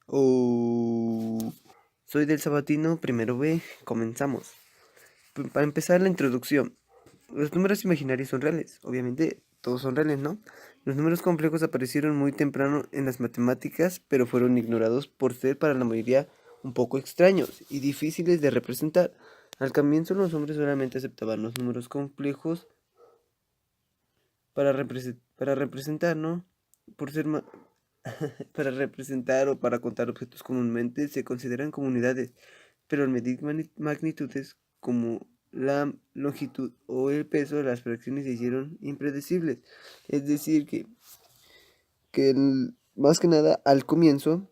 Oh, soy del Sabatino, primero B, comenzamos. Para empezar la introducción, los números imaginarios son reales, obviamente todos son reales, ¿no? Los números complejos aparecieron muy temprano en las matemáticas, pero fueron ignorados por ser para la mayoría un poco extraños y difíciles de representar. Al comienzo los hombres solamente aceptaban los números complejos para representar, ¿no? Por ser para representar o para contar objetos comúnmente se consideran como unidades, pero al medir magnitudes como la longitud o el peso, las fracciones se hicieron impredecibles. Es decir, más que nada al comienzo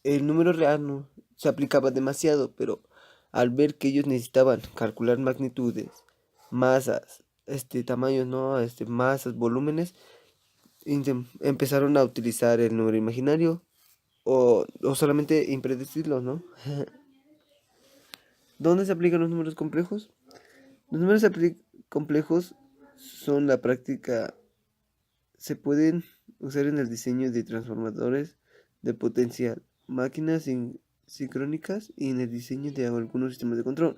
el número real no se aplicaba demasiado, pero al ver que ellos necesitaban calcular magnitudes, masas, tamaños, ¿no? Masas, volúmenes, empezaron a utilizar el número imaginario o solamente impredecibles, ¿no? ¿Dónde se aplican los números complejos? Los números complejos son la práctica, se pueden usar en el diseño de transformadores de potencial, máquinas sincrónicas y en el diseño de algunos sistemas de control.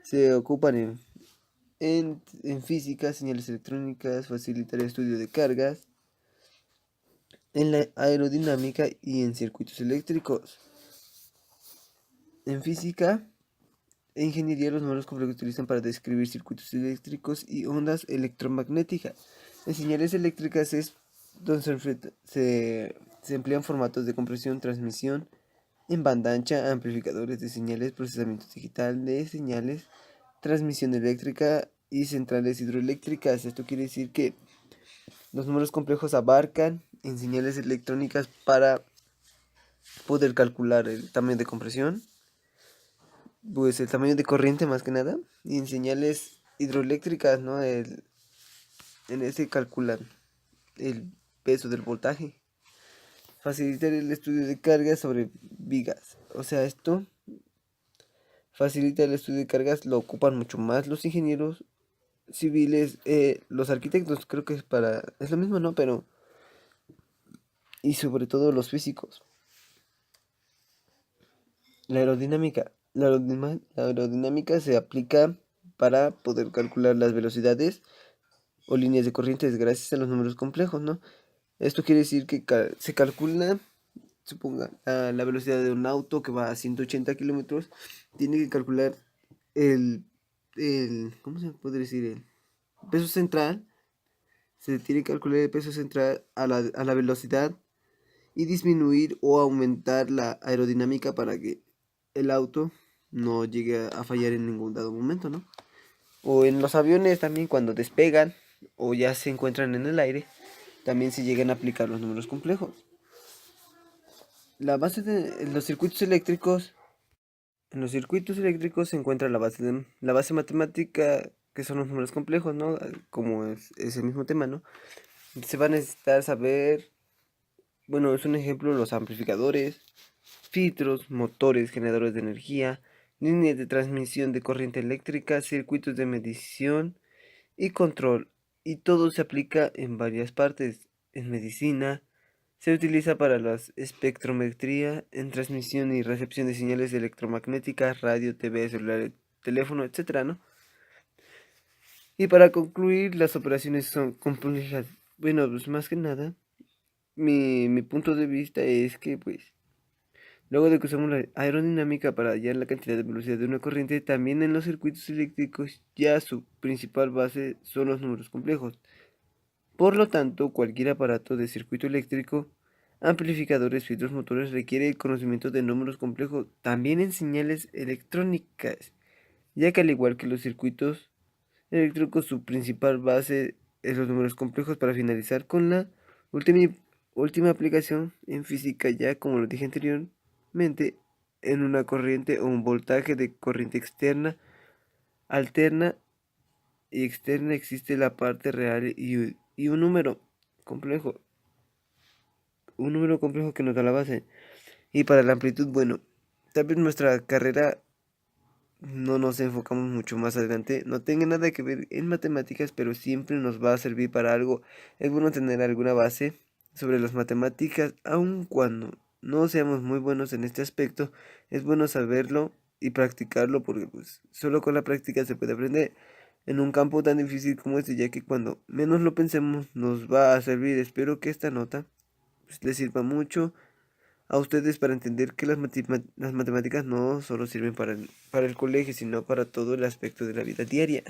Se ocupan en física, señales electrónicas, facilitar el estudio de cargas, en la aerodinámica y en circuitos eléctricos. En física e ingeniería, los números complejos se utilizan para describir circuitos eléctricos y ondas electromagnéticas. En señales eléctricas es donde se emplean formatos de compresión, transmisión en banda ancha, amplificadores de señales, procesamiento digital de señales, transmisión eléctrica y centrales hidroeléctricas. Esto quiere decir que los números complejos abarcan en señales electrónicas para poder calcular el tamaño de compresión, pues el tamaño de corriente más que nada, y en señales hidroeléctricas, ¿no? En ese calculan el peso del voltaje. Facilitar el estudio de cargas sobre vigas. O sea, esto facilita el estudio de cargas, lo ocupan mucho más los ingenieros civiles, los arquitectos, creo que es lo mismo, ¿no? Pero, y sobre todo los físicos. La aerodinámica. La aerodinámica se aplica para poder calcular las velocidades o líneas de corrientes gracias a los números complejos, ¿no? Esto quiere decir que se calcula, suponga, la velocidad de un auto que va a 180 kilómetros, tiene que calcular el, ¿cómo se puede decir? El peso central, se tiene que calcular el peso central a la velocidad y disminuir o aumentar la aerodinámica para que el auto no llegue a fallar en ningún dado momento, ¿no? O en los aviones también cuando despegan o ya se encuentran en el aire, también se llegan a aplicar los números complejos. La base de los circuitos eléctricos, en los circuitos eléctricos se encuentra la base matemática que son los números complejos, ¿no? Como es el mismo tema, ¿no? Se va a necesitar saber, bueno, es un ejemplo los amplificadores, filtros, motores, generadores de energía, líneas de transmisión de corriente eléctrica, circuitos de medición y control. Y todo se aplica en varias partes. En medicina, se utiliza para la espectrometría, en transmisión y recepción de señales electromagnéticas, radio, TV, celular, teléfono, etcétera, ¿no? Y para concluir, las operaciones son complejas. Bueno, pues más que nada, mi punto de vista es que, pues, luego de que usamos la aerodinámica para hallar la cantidad de velocidad de una corriente, también en los circuitos eléctricos ya su principal base son los números complejos. Por lo tanto, cualquier aparato de circuito eléctrico, amplificadores, filtros, motores requiere el conocimiento de números complejos también en señales electrónicas, ya que al igual que los circuitos eléctricos, su principal base es los números complejos. Para finalizar con la última, última aplicación en física, ya como lo dije anteriormente, en una corriente o un voltaje de corriente externa, alterna y externa existe la parte real y complejo, un número complejo que nos da la base. Y para la amplitud, bueno, tal vez nuestra carrera no nos enfocamos mucho más adelante, no tenga nada que ver en matemáticas, pero siempre nos va a servir para algo. Es bueno tener alguna base sobre las matemáticas, aun cuando no seamos muy buenos en este aspecto, es bueno saberlo y practicarlo porque pues solo con la práctica se puede aprender en un campo tan difícil como este, ya que cuando menos lo pensemos nos va a servir. Espero que esta nota pues, les sirva mucho a ustedes para entender que las matemáticas no solo sirven para para el colegio, sino para todo el aspecto de la vida diaria.